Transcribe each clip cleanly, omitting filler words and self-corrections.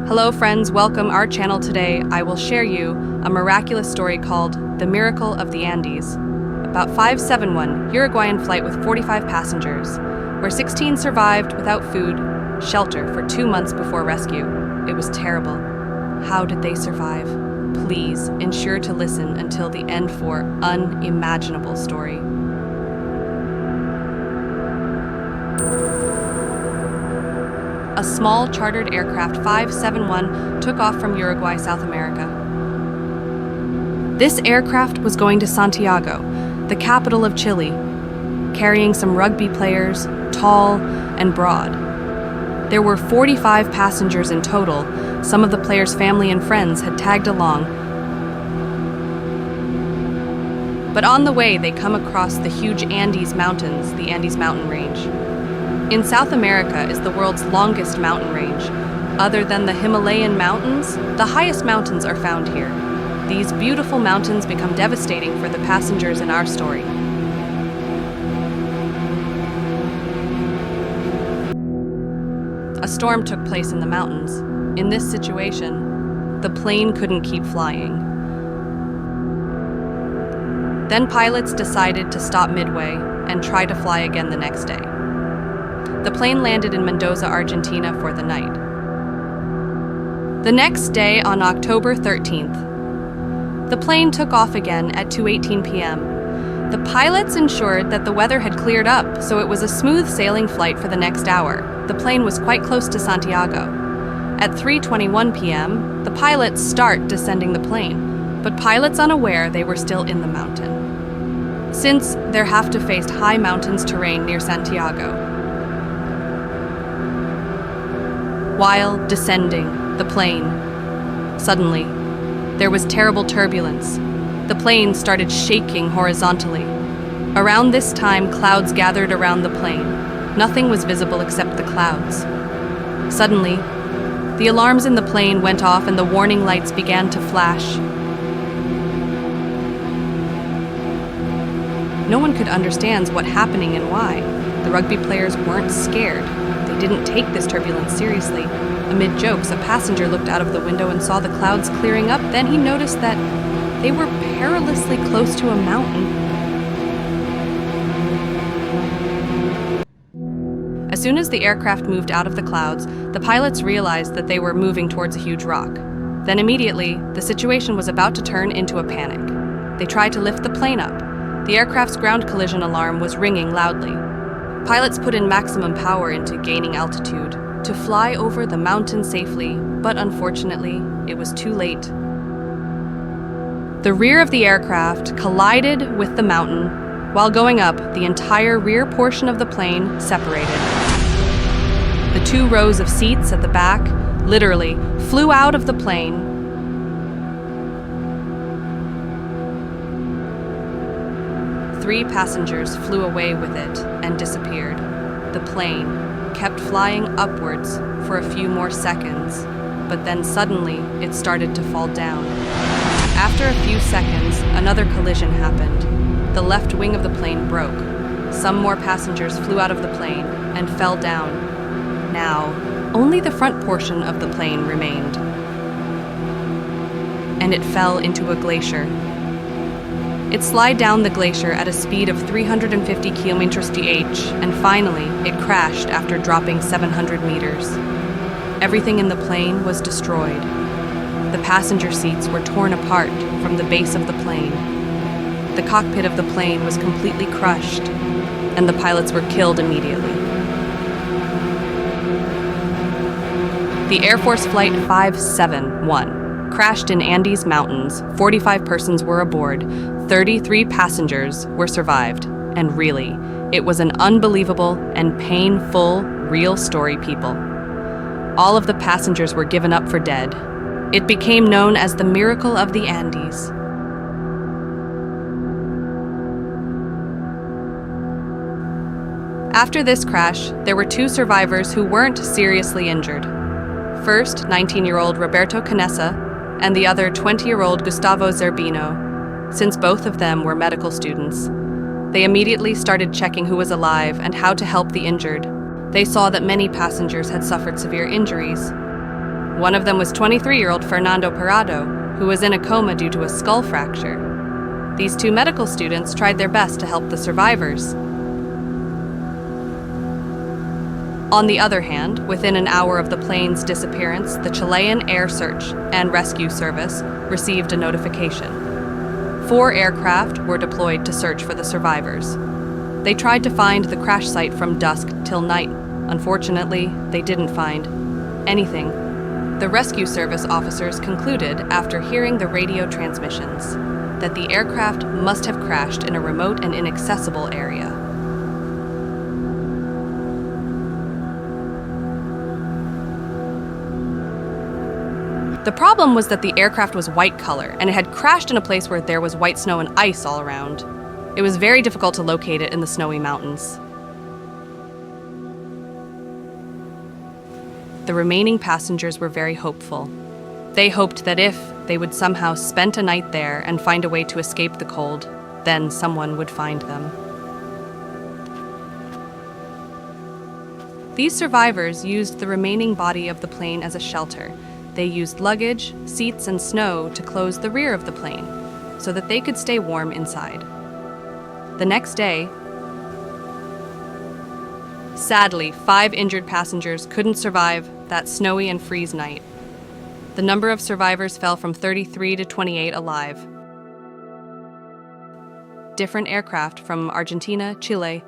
Hello friends, welcome our channel. Today I will share you a miraculous story called The Miracle of the Andes, about 571 Uruguayan flight with 45 passengers, where 16 survived without food, shelter for 2 months before rescue. It was terrible. How did they survive? Please ensure to listen until the end for unimaginable story. A small chartered aircraft 571 took off from Uruguay, South America. This aircraft was going to Santiago, the capital of Chile, carrying some rugby players, tall and broad. There were 45 passengers in total. Some of the players' family and friends had tagged along. But on the way, they come across the huge Andes Mountains, the Andes mountain range. In South America is the world's longest mountain range. Other than the Himalayan mountains, the highest mountains are found here. These beautiful mountains become devastating for the passengers in our story. A storm took place in the mountains. In this situation, the plane couldn't keep flying. Then pilots decided to stop midway and try to fly again the next day. The plane landed in Mendoza, Argentina for the night. The next day, on October 13th, the plane took off again at 2:18 p.m. The pilots ensured that the weather had cleared up, so it was a smooth sailing flight for the next hour. The plane was quite close to Santiago. At 3:21 p.m., the pilots start descending the plane, but pilots unaware they were still in the mountain, since they have to face high mountains terrain near Santiago. While descending the plane, suddenly, there was terrible turbulence. The plane started shaking horizontally. Around this time, clouds gathered around the plane. Nothing was visible except the clouds. Suddenly, the alarms in the plane went off and the warning lights began to flash. No one could understand what happening and why. The rugby players weren't scared. They didn't take this turbulence seriously. Amid jokes, a passenger looked out of the window and saw the clouds clearing up. Then he noticed that they were perilously close to a mountain. As soon as the aircraft moved out of the clouds, the pilots realized that they were moving towards a huge rock. Then immediately, the situation was about to turn into a panic. They tried to lift the plane up. The aircraft's ground collision alarm was ringing loudly. Pilots put in maximum power into gaining altitude to fly over the mountain safely, but unfortunately, it was too late. The rear of the aircraft collided with the mountain. While going up, the entire rear portion of the plane separated. The 2 rows of seats at the back literally flew out of the plane. Three passengers flew away with it and disappeared. The plane kept flying upwards for a few more seconds, but then suddenly it started to fall down. After a few seconds, another collision happened. The left wing of the plane broke. Some more passengers flew out of the plane and fell down. Now, only the front portion of the plane remained, and it fell into a glacier. It slid down the glacier at a speed of 350 km/h, and finally, it crashed after dropping 700 meters. Everything in the plane was destroyed. The passenger seats were torn apart from the base of the plane. The cockpit of the plane was completely crushed, and the pilots were killed immediately. The Air Force Flight 571 crashed in Andes Mountains. 45 persons were aboard. 33 passengers were survived. And really, it was an unbelievable and painful real story, people. All of the passengers were given up for dead. It became known as the Miracle of the Andes. After this crash, there were 2 survivors who weren't seriously injured. First, 19-year-old Roberto Canessa, and the other 20-year-old Gustavo Zerbino. Since both of them were medical students, they immediately started checking who was alive and how to help the injured. They saw that many passengers had suffered severe injuries. One of them was 23-year-old Fernando Parado, who was in a coma due to a skull fracture. These two medical students tried their best to help the survivors. On the other hand, within an hour of the plane's disappearance, the Chilean Air Search and Rescue Service received a notification. 4 aircraft were deployed to search for the survivors. They tried to find the crash site from dusk till night. Unfortunately, they didn't find anything. The rescue service officers concluded, after hearing the radio transmissions, that the aircraft must have crashed in a remote and inaccessible area. The problem was that the aircraft was white color, and it had crashed in a place where there was white snow and ice all around. It was very difficult to locate it in the snowy mountains. The remaining passengers were very hopeful. They hoped that if they would somehow spend a night there and find a way to escape the cold, then someone would find them. These survivors used the remaining body of the plane as a shelter. They used luggage, seats, and snow to close the rear of the plane so that they could stay warm inside. The next day, sadly, 5 injured passengers couldn't survive that snowy and freeze night. The number of survivors fell from 33 to 28 alive. Different aircraft from Argentina, Chile,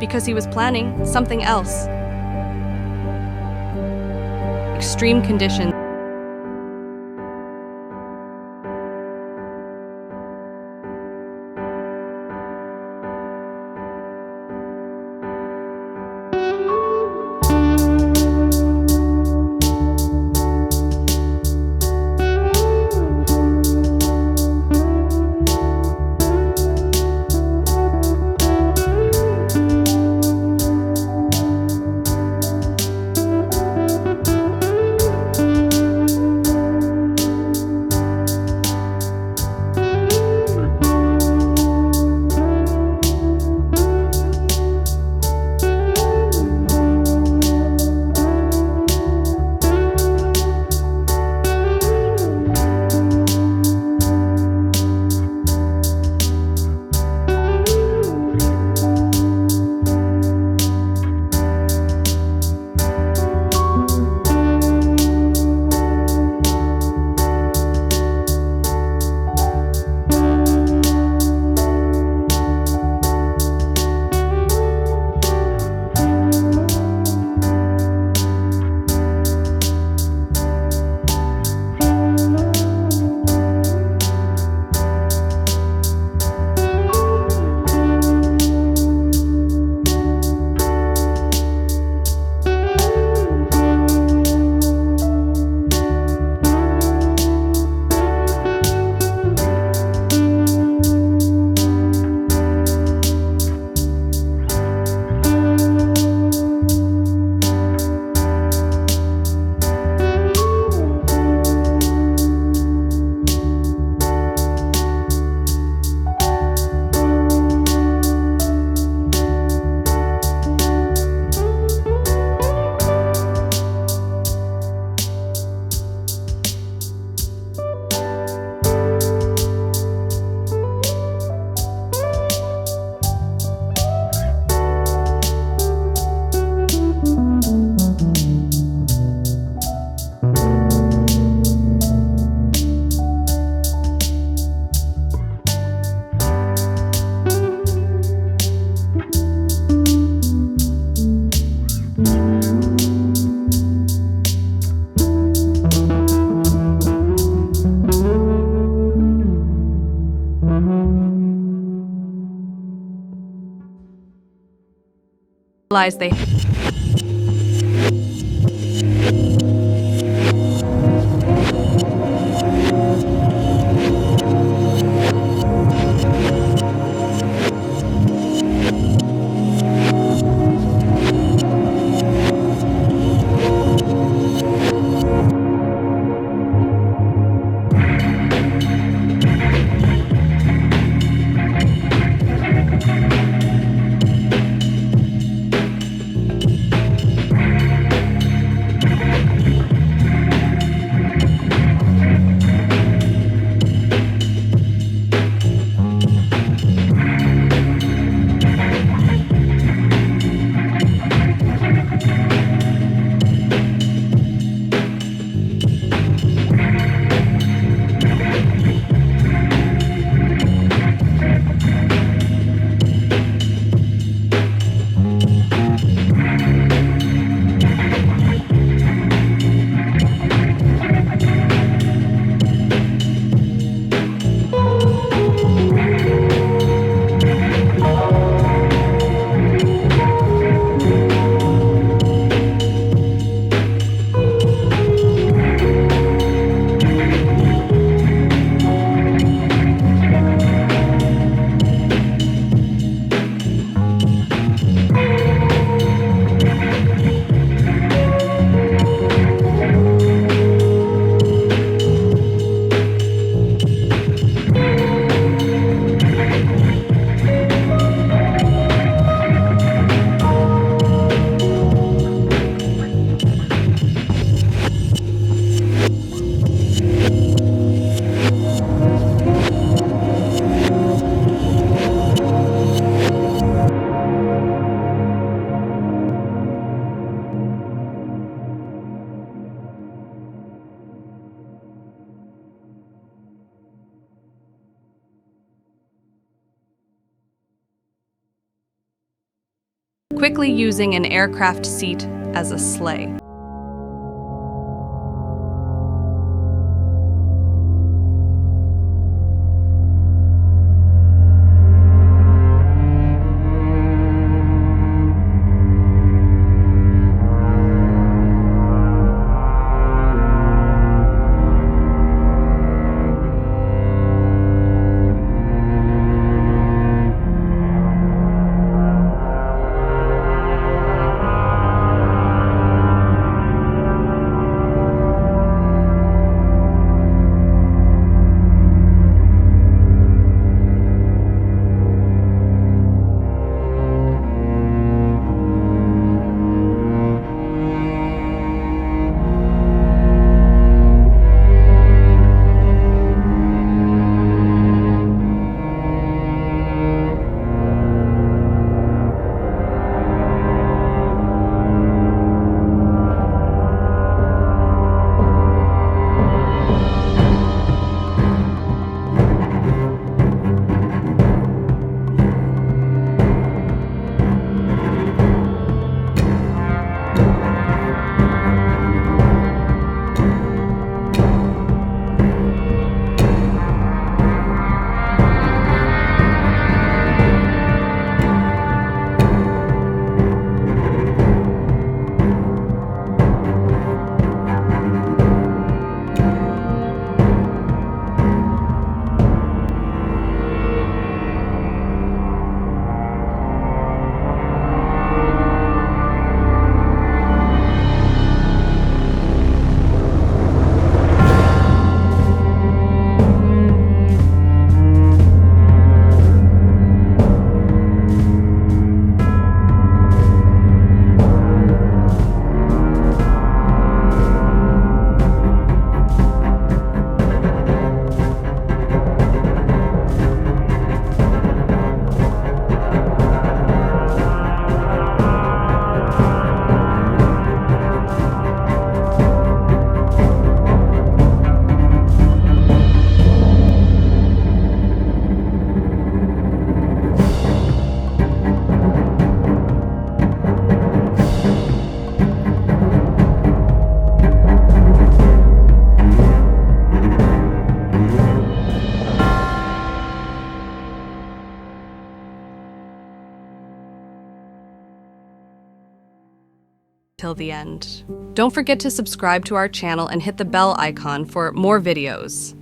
because he was planning something else. Extreme conditions realize they quickly using an aircraft seat as a sleigh. till the end. Don't forget to subscribe to our channel and hit the bell icon for more videos.